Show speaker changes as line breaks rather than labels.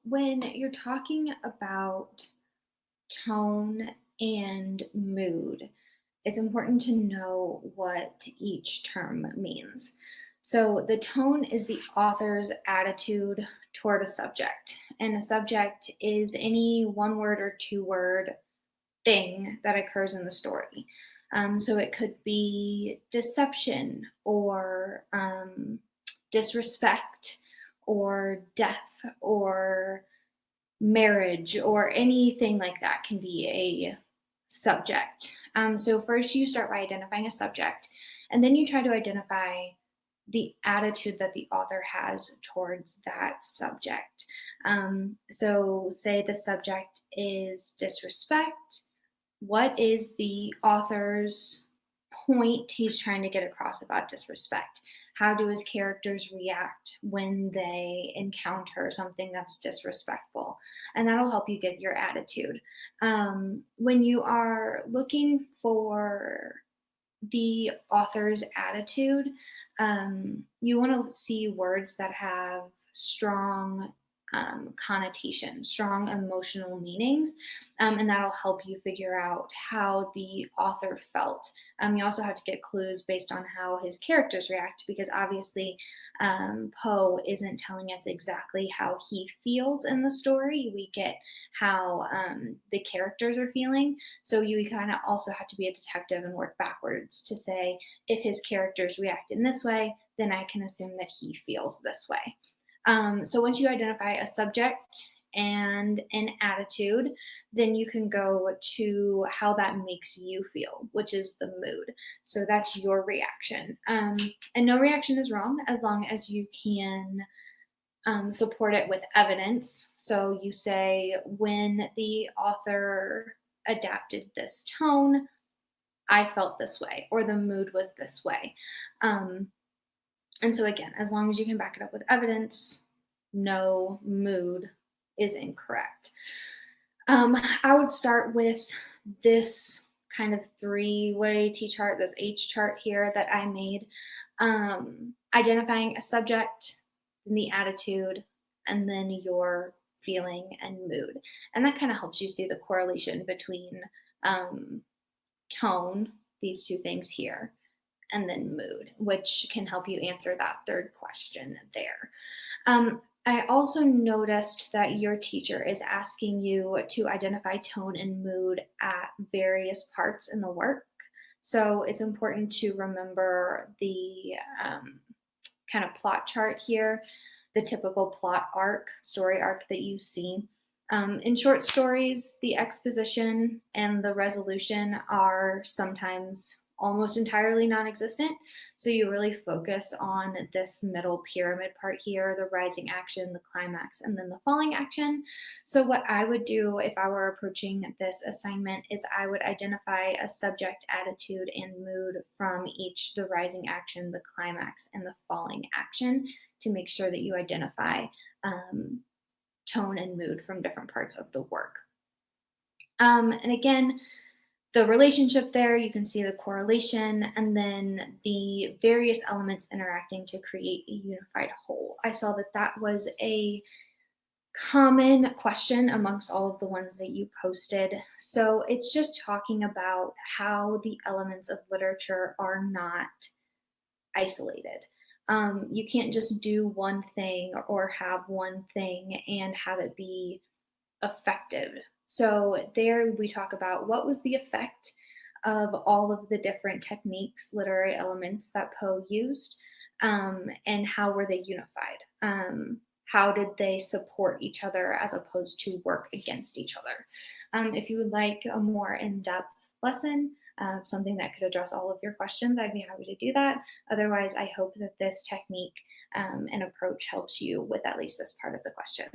when you're talking about tone and mood, it's important to know what each term means. So, the tone is the author's attitude toward a subject, and a subject is any one word or two word thing that occurs in the story. So, it could be deception or disrespect or death or marriage or anything like that can be a subject. So first you start by identifying a subject, and then you try to identify the attitude that the author has towards that subject. So say the subject is disrespect. What is the author's point he's trying to get across about disrespect? How do his characters react when they encounter something that's disrespectful? And that'll help you get your attitude. When you are looking for the author's attitude, you want to see words that have strong connotations, strong emotional meanings, and that'll help you figure out how the author felt. You also have to get clues based on how his characters react, because obviously Poe isn't telling us exactly how he feels in the story. We get how the characters are feeling. So you kind of also have to be a detective and work backwards to say, if his characters react in this way, then I can assume that he feels this way. So once you identify a subject and an attitude, then you can go to how that makes you feel, which is the mood. So that's your reaction. And no reaction is wrong as long as you can support it with evidence. So you say, when the author adapted this tone, I felt this way, or the mood was this way. And so, again, as long as you can back it up with evidence, no mood is incorrect. I would start with this kind of three-way T chart, this H chart here that I made, identifying a subject, and the attitude, and then your feeling and mood. And that kind of helps you see the correlation between tone, these two things here, and then mood, which can help you answer that third question there. I also noticed that your teacher is asking you to identify tone and mood at various parts in the work. So it's important to remember the kind of plot chart here, the typical plot arc, story arc that you see. In short stories, the exposition and the resolution are sometimes almost entirely non-existent. So you really focus on this middle pyramid part here, the rising action, the climax, and then the falling action. So what I would do if I were approaching this assignment is I would identify a subject, attitude, and mood from each, the rising action, the climax, and the falling action, to make sure that you identify tone and mood from different parts of the work. And again, the relationship there, you can see the correlation, and then the various elements interacting to create a unified whole. I saw that that was a common question amongst all of the ones that you posted. So it's just talking about how the elements of literature are not isolated. You can't just do one thing or have one thing and have it be effective. So there we talk about what was the effect of all of the different techniques, literary elements that Poe used, and how were they unified? How did they support each other as opposed to work against each other? If you would like a more in-depth lesson, something that could address all of your questions, I'd be happy to do that. Otherwise, I hope that this technique and approach helps you with at least this part of the question.